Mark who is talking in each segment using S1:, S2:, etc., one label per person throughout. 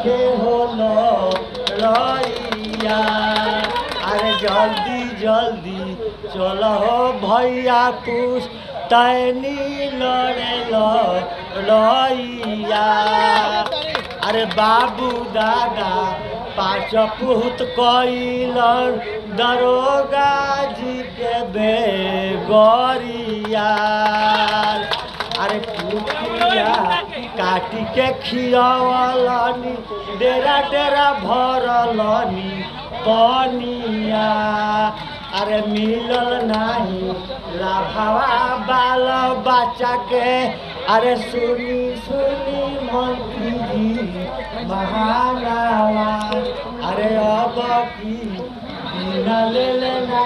S1: के होलो रैया। अरे जल्दी जल्दी चलो भैया पुस्तैनी लड़े लड़ैया। अरे बाबू दादा पाँच पुत कैलन दरोगा जी के बेगरिया। अरे कुटिया काटी के खियावलनी डेरा डेरा भरलनी पनिया। अरे मिलल नहीं लाभवा बाल बच्चा के। अरे सुनी सुनी मंत्री जी महानावा। अरे अब की बिना ले लेना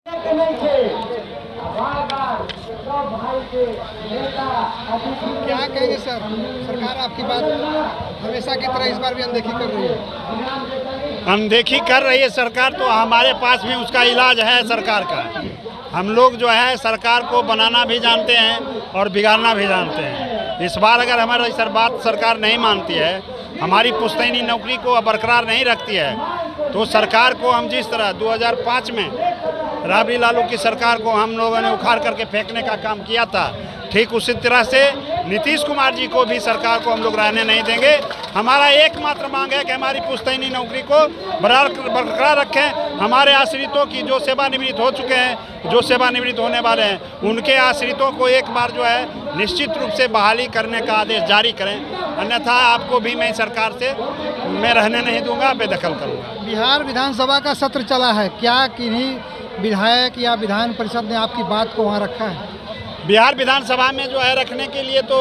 S1: नहीं थे भाई के नेता।
S2: क्या कहेंगे सर, सरकार आपकी बात हमेशा की तरह इस बार भी अनदेखी कर रही है?
S3: अनदेखी कर रही है सरकार, तो हमारे पास भी उसका इलाज है सरकार का। हम लोग जो है सरकार को बनाना भी जानते हैं और बिगाड़ना भी जानते हैं। इस बार अगर हमारी बात सरकार नहीं मानती है, हमारी पुश्तैनी नौकरी को बरकरार नहीं रखती है, तो सरकार को हम जिस तरह 2005 में राबड़ी लालू की सरकार को हम लोगों ने उखाड़ करके फेंकने का काम किया था, ठीक उसी तरह से नीतीश कुमार जी को भी सरकार को हम लोग रहने नहीं देंगे। हमारा एकमात्र मांग है कि हमारी पुश्तैनी नौकरी को बरकरार रखें। हमारे आश्रितों की जो सेवानिवृत्त हो चुके हैं, जो सेवानिवृत्त होने वाले हैं, उनके आश्रितों को एक बार जो है निश्चित रूप से बहाली करने का आदेश जारी करें, अन्यथा आपको भी मैं सरकार से मैं रहने नहीं दूंगा, बेदखल करूँगा।
S2: बिहार विधानसभा का सत्र चला है, क्या किन्हीं विधायक या विधान परिषद ने आपकी बात को वहाँ रखा है?
S3: बिहार विधानसभा में जो है रखने के लिए तो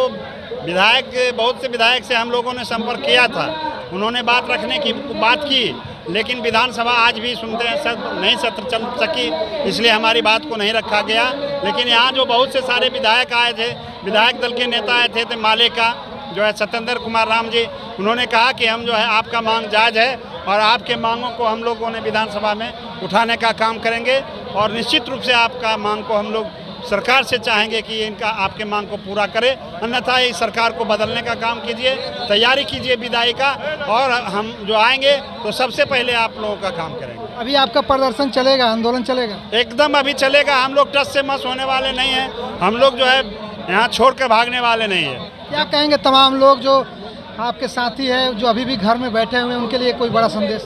S3: विधायक, बहुत से विधायक से हम लोगों ने संपर्क किया था, उन्होंने बात रखने की बात की, लेकिन विधानसभा आज भी सुनते हैं नहीं सत्र चल सकी, इसलिए हमारी बात को नहीं रखा गया। लेकिन यहाँ जो बहुत से सारे विधायक आए थे, विधायक दल के नेता आए थे माले का जो है सत्येंद्र कुमार राम जी, उन्होंने कहा कि हम जो है आपका मांग जायज़ है और आपके मांगों को हम लोगों ने विधानसभा में उठाने का काम करेंगे और निश्चित रूप से आपका मांग को हम लोग सरकार से चाहेंगे कि इनका आपके मांग को पूरा करे, अन्यथा इस सरकार को बदलने का काम कीजिए, तैयारी कीजिए विदाई का, और हम जो आएंगे तो सबसे पहले आप लोगों का काम करेंगे।
S2: अभी आपका प्रदर्शन चलेगा, आंदोलन चलेगा?
S3: एकदम अभी चलेगा। हम लोग टस से मस होने वाले नहीं हैं, हम लोग जो है यहाँ छोड़ कर भागने वाले नहीं हैं।
S2: क्या कहेंगे तमाम लोग जो आपके साथी है, जो अभी भी घर में बैठे हुए हैं, उनके लिए कोई बड़ा संदेश?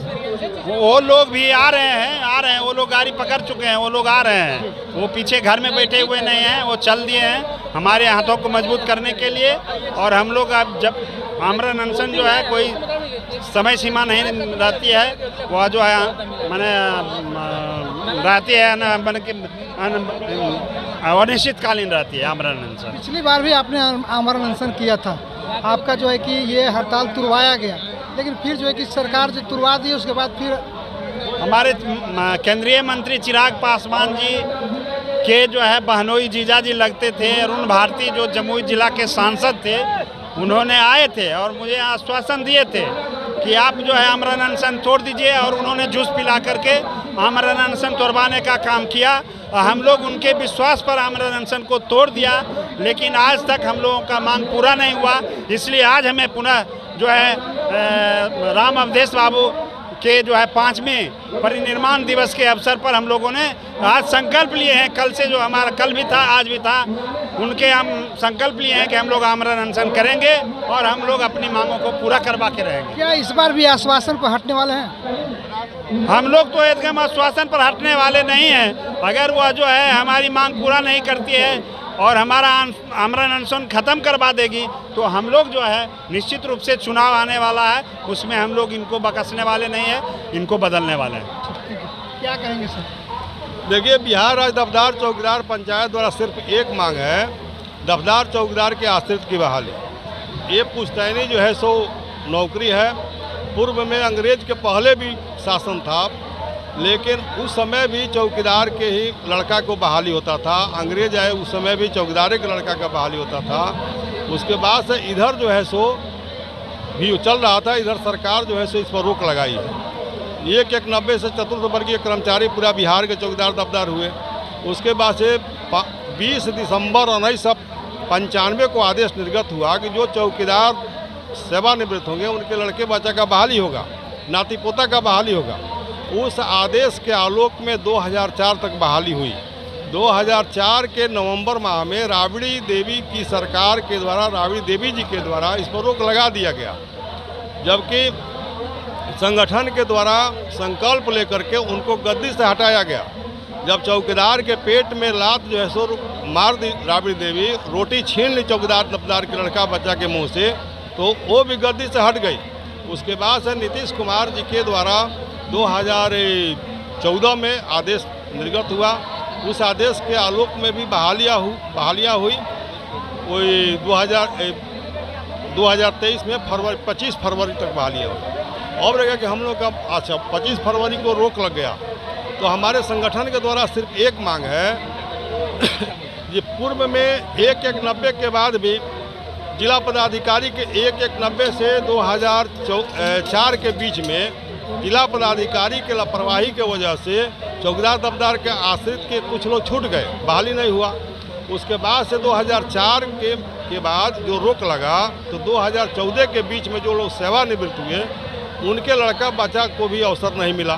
S3: वो लोग भी आ रहे हैं, वो लोग गाड़ी पकड़ चुके हैं, वो लोग आ रहे हैं, वो पीछे घर में बैठे हुए नहीं हैं, वो चल दिए हैं हमारे हाथों को मजबूत करने के लिए। और हम लोग अब जब आमरण अनशन जो है कोई समय सीमा नहीं रहती है, वह जो है मैंने रहती है अनिश्चितकालीन रहती है आमरण अनशन।
S2: पिछली बार भी आपने आमरण अनशन किया था, आपका जो है कि ये हड़ताल तुड़वाया गया, लेकिन फिर जो है कि सरकार जो तुड़वा दी उसके बाद फिर
S3: हमारे केंद्रीय मंत्री चिराग पासवान जी के जो है बहनोई जीजा जी लगते थे, अरुण भारती जो जमुई जिला के सांसद थे, उन्होंने आए थे और मुझे आश्वासन दिए थे कि आप जो है आमरण अनशन तोड़ दीजिए, और उन्होंने जूस पिला करके आमरण अनशन तोड़वाने का काम किया। हम लोग उनके विश्वास पर आमरण अनशन को तोड़ दिया, लेकिन आज तक हम लोगों का मांग पूरा नहीं हुआ। इसलिए आज हमें पुनः जो है राम अवधेश बाबू के जो है 5वें परिनिर्माण दिवस के अवसर पर हम लोगों ने आज संकल्प लिए हैं, कल से जो हमारा कल भी था आज भी था, उनके हम संकल्प लिए हैं कि हम लोग आमरण अनशन करेंगे और हम लोग अपनी मांगों को पूरा करवा के रहेंगे।
S2: क्या इस बार भी आश्वासन पर हटने वाले हैं?
S3: हम लोग तो एकदम आश्वासन पर हटने वाले नहीं हैं। अगर वह जो है हमारी मांग पूरा नहीं करती है और हमारा आमरण अनशन खत्म करवा देगी, तो हम लोग जो है निश्चित रूप से चुनाव आने वाला है, उसमें हम लोग इनको बकसने वाले नहीं हैं, इनको बदलने वाले हैं।
S2: क्या कहेंगे सर?
S4: देखिए, बिहार राज्य दफदार चौकीदार पंचायत द्वारा सिर्फ एक मांग है, दफदार चौकीदार के आश्रित की बहाली। ये पुश्तैनी जो है सो नौकरी है। पूर्व में अंग्रेज के पहले भी शासन था, लेकिन उस समय भी चौकीदार के ही लड़का को बहाली होता था। अंग्रेज आए उस समय भी चौकीदार के लड़का का बहाली होता था। उसके बाद से इधर जो है सो भी चल रहा था, इधर सरकार जो है सो इस पर रोक लगाई है। 1-1-90 से चतुर्थ वर्गीय कर्मचारी पूरा बिहार के चौकीदार दफदार हुए। उसके बाद से 20 दिसंबर 1995 को आदेश निर्गत हुआ कि जो चौकीदार सेवानिवृत्त होंगे उनके लड़के बच्चा का बहाली होगा, नाती पोता का बहाली होगा। उस आदेश के आलोक में 2004 तक बहाली हुई। 2004 के नवंबर माह में राबड़ी देवी की सरकार के द्वारा, राबड़ी देवी जी के द्वारा इस पर रोक लगा दिया गया, जबकि संगठन के द्वारा संकल्प लेकर के उनको गद्दी से हटाया गया। जब चौकीदार के पेट में लात जो है सो मार दी राबड़ी देवी, रोटी छीन ली चौकीदार दफ्तार के लड़का बच्चा के मुंह से, तो वो भी गद्दी से हट गई। उसके बाद से नीतीश कुमार जी के द्वारा 2014 में आदेश निर्गत हुआ। उस आदेश के आलोक में भी बहालियाँ हुई। कोई 2023 में 25 फरवरी तक बहालियाँ हुई। अब रहेगा कि हम लोग का 25 फरवरी को रोक लग गया, तो हमारे संगठन के द्वारा सिर्फ एक मांग है ये पूर्व में 1190 के बाद भी जिला पदाधिकारी के 1190 से 2004 के बीच में जिला पदाधिकारी के लापरवाही के वजह से चौकीदार दफ्तार के आश्रित के कुछ लोग छूट गए, बहाली नहीं हुआ। उसके बाद से 2004 के बाद जो रोक लगा, तो 2014 के बीच में जो लोग सेवानिवृत्त हुए उनके लड़का बच्चा को भी अवसर नहीं मिला।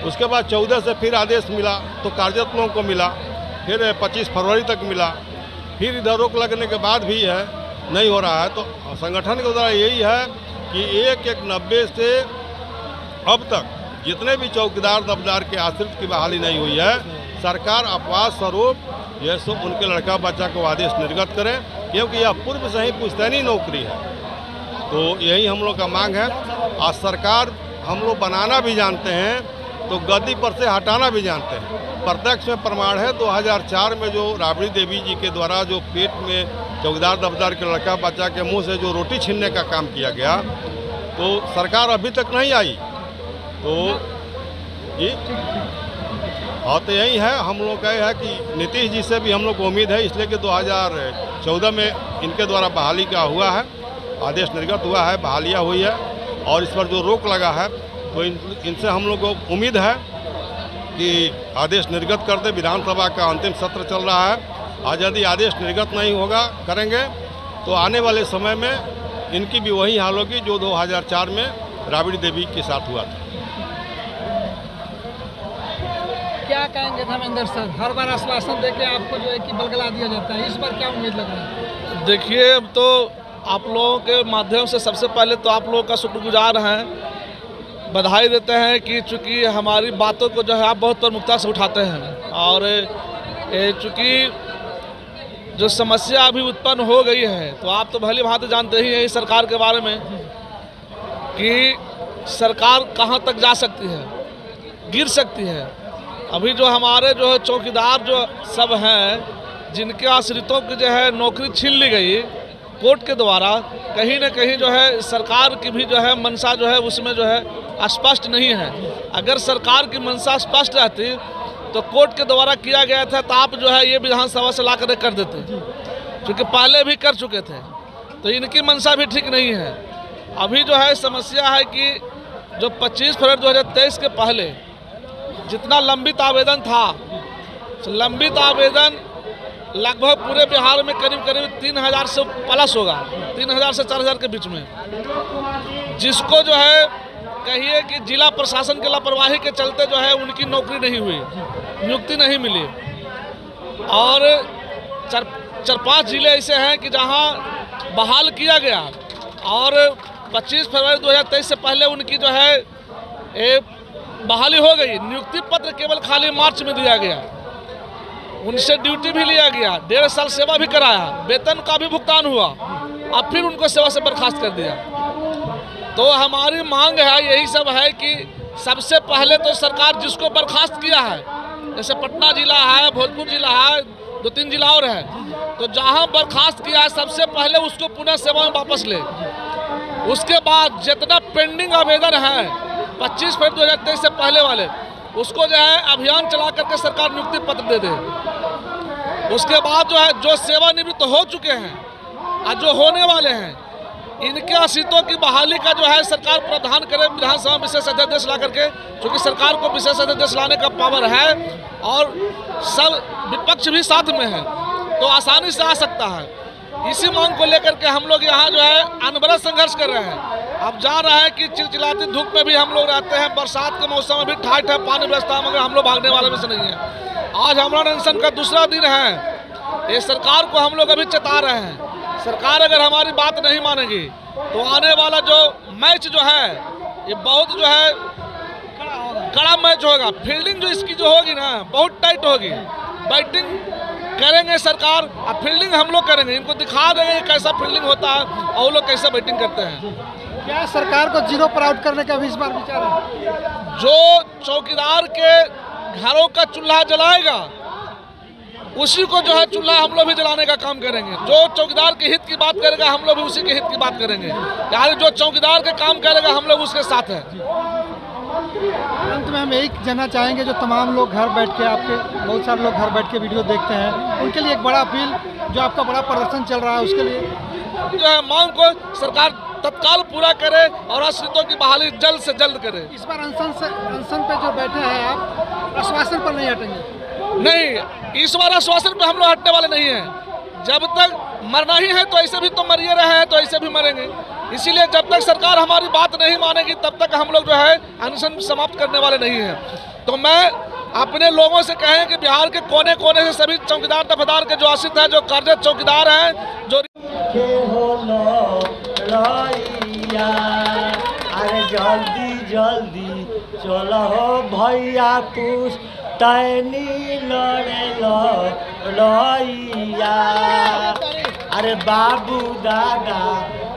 S4: उसके बाद 14 से फिर आदेश मिला तो कार्यरत लोगों को मिला, फिर 25 फरवरी तक मिला, फिर इधर रोक लगने के बाद भी है नहीं हो रहा है। तो संगठन के द्वारा यही है कि 1190 से अब तक जितने भी चौकीदार दफ्तार के आश्रित की बहाली नहीं हुई है, सरकार अपवाद स्वरूप यह सब उनके लड़का बच्चा को आदेश निर्गत करें, क्योंकि यह पूर्व से ही पुश्तैनी नौकरी है। तो यही हम लोग का मांग है। आज सरकार हम लोग बनाना भी जानते हैं तो गद्दी पर से हटाना भी जानते हैं। प्रत्यक्ष में प्रमाण है 2004 में जो राबड़ी देवी जी के द्वारा जो पेट में चौकीदार दफ्तार के लड़का बच्चा के मुंह से जो रोटी छीनने का काम किया गया, तो सरकार अभी तक नहीं आई। तो जी हाँ, तो यही है हम लोग का है कि नीतीश जी से भी हम लोग को उम्मीद है, इसलिए कि 2014 में इनके द्वारा बहाली का हुआ है, आदेश निर्गत हुआ है, बहालियाँ हुई है, और इस पर जो रोक लगा है तो इनसे हम लोग को उम्मीद है कि आदेश निर्गत कर दे। विधानसभा का अंतिम सत्र चल रहा है, आज यदि आदेश निर्गत नहीं होगा करेंगे तो आने वाले समय में इनकी भी वही हाल होगी जो 2004 में राबड़ी देवी के साथ हुआ था।
S2: क्या कहेंगे धर्मेंद्र सर, हर बार आश्वासन देके आपको जो है कि बलगला दिया जाता है, इस बार क्या उम्मीद लग रहा है?
S5: देखिए, अब तो आप लोगों के माध्यम से सबसे पहले तो आप लोगों का शुक्रगुजार हैं, बधाई देते हैं कि चूँकि हमारी बातों को जो है आप बहुत प्रमुखता से उठाते हैं। और चूँकि जो समस्या अभी उत्पन्न हो गई है, तो आप तो भली भांति जानते ही हैं इस सरकार के बारे में कि सरकार कहां तक जा सकती है, गिर सकती है। अभी जो हमारे जो है चौकीदार जो सब हैं, जिनके आश्रितों की जो है नौकरी छीन ली गई कोर्ट के द्वारा, कहीं न कहीं जो है सरकार की भी जो है मंशा जो है उसमें जो है स्पष्ट नहीं है। अगर सरकार की मंशा स्पष्ट रहती तो कोर्ट के द्वारा किया गया था, तो आप जो है ये विधानसभा से ला कर देते, क्योंकि पहले भी कर चुके थे। तो इनकी मंशा भी ठीक नहीं है। अभी जो है समस्या है कि जो 25 फरवरी 2023 के पहले जितना लंबित आवेदन था, लंबित आवेदन लगभग पूरे बिहार में करीब 3000 से प्लस होगा, 3000 से 4000 के बीच में, जिसको जो है कहिए कि जिला प्रशासन के लापरवाही के चलते जो है उनकी नौकरी नहीं हुई, नियुक्ति नहीं मिली। और 4-5 जिले ऐसे हैं कि जहां बहाल किया गया और 25 फरवरी 2023 से पहले उनकी जो है बहाली हो गई। नियुक्ति पत्र केवल खाली मार्च में दिया गया, उनसे ड्यूटी भी लिया गया, 1.5 साल सेवा भी कराया, वेतन का भी भुगतान हुआ, अब फिर उनको सेवा से बर्खास्त कर दिया। तो हमारी मांग है, यही सब है कि सबसे पहले तो सरकार जिसको बर्खास्त किया है, जैसे पटना जिला है, भोजपुर जिला है, 2-3 जिला और है, तो जहां बर्खास्त किया है सबसे पहले उसको पुनः सेवा में वापस ले। उसके बाद जितना पेंडिंग आवेदन है 25 फरवरी 2023 से पहले वाले, उसको जो है अभियान चला करके सरकार नियुक्ति पत्र दे दे। उसके बाद जो है जो सेवानिवृत्त हो चुके हैं और जो होने वाले हैं, इनके आश्रितों की बहाली का जो है सरकार प्रावधान करे विधानसभा विशेष अध्यादेश ला करके, क्योंकि सरकार को विशेष अध्यादेश लाने का पावर है और सब विपक्ष भी साथ में है, तो आसानी से आ सकता है। इसी मांग को लेकर के हम लोग यहाँ जो है अनवरत संघर्ष कर रहे हैं। अब जा रहा है कि चिलचिलाती धूप में भी हम लोग रहते हैं, बरसात के मौसम में भी ठाठ है, पानी व्यवस्था है, मगर हम लोग भागने वाले में से नहीं है। आज हमारा अनशन का दूसरा दिन है। ये सरकार को हम लोग अभी चेता रहे हैं, सरकार अगर हमारी बात नहीं मानेगी तो आने वाला जो मैच जो है ये बहुत जो है कड़ा मैच होगा। फील्डिंग जो इसकी जो होगी ना बहुत टाइट होगी। बैटिंग करेंगे सरकार और फील्डिंग हम लोग करेंगे, इनको दिखा देंगे कैसा फील्डिंग होता है और वो लोग कैसे बैटिंग करते हैं।
S2: क्या सरकार को जीरो पर आउट करने का भी इस बार विचार है?
S5: जो चौकीदार के घरों का चूल्हा जलाएगा उसी को जो है चूल्हा हम लोग भी जलाने का काम करेंगे। जो चौकीदार के हित की बात करेगा हम लोग भी उसी के हित की बात करेंगे। यानी जो चौकीदार के काम करेगा हम लोग उसके साथ हैं।
S2: अंत में हम यही जानना चाहेंगे, जो तमाम लोग घर बैठ के, आपके बहुत सारे लोग घर बैठ के वीडियो देखते हैं, उनके लिए एक बड़ा अपील, जो आपका बड़ा प्रदर्शन चल रहा है उसके लिए
S5: जो है मांग को सरकार तत्काल पूरा करे और आश्रितों की बहाली जल्द से जल्द करे।
S2: इस बार अनशन पे जो बैठे हैं आप, आश्वासन पर नहीं हटेंगे?
S5: नहीं, इस बार आश्वासन पे हम लोग हटने वाले नहीं हैं। जब तक मरना ही है तो ऐसे भी तो मरिए रहे हैं, तो ऐसे भी मरेंगे। इसीलिए जब तक सरकार हमारी बात नहीं मानेगी तब तक हम लोग जो है अनशन समाप्त करने वाले नहीं हैं। तो मैं अपने लोगों से कहें कि बिहार के कोने कोने से सभी चौकीदार दफादार के जो आश्रित हैं, जो कार्यरत चौकीदार हैं, जो
S1: अरे जल्दी जल्दी चलो भैया पुश्तैनी लड़े लड़ैया। अरे बाबू दादा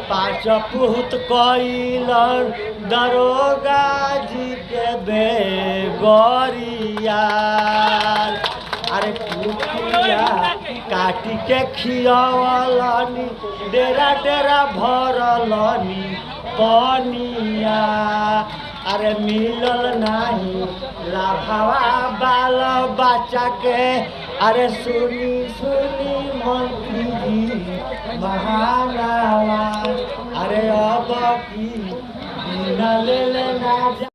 S1: पाँच पुत कैलन दरोगा जी के बेगरिया। अरे कुटिया काटी के खियावलनी डेरा डेरा भरलनी पनिया। अरे मिलल नहीं लाभवा बाल बच्चा के। अरे सुनी सुनी मंत्री जी महानावा। अरे अब की ले लेना।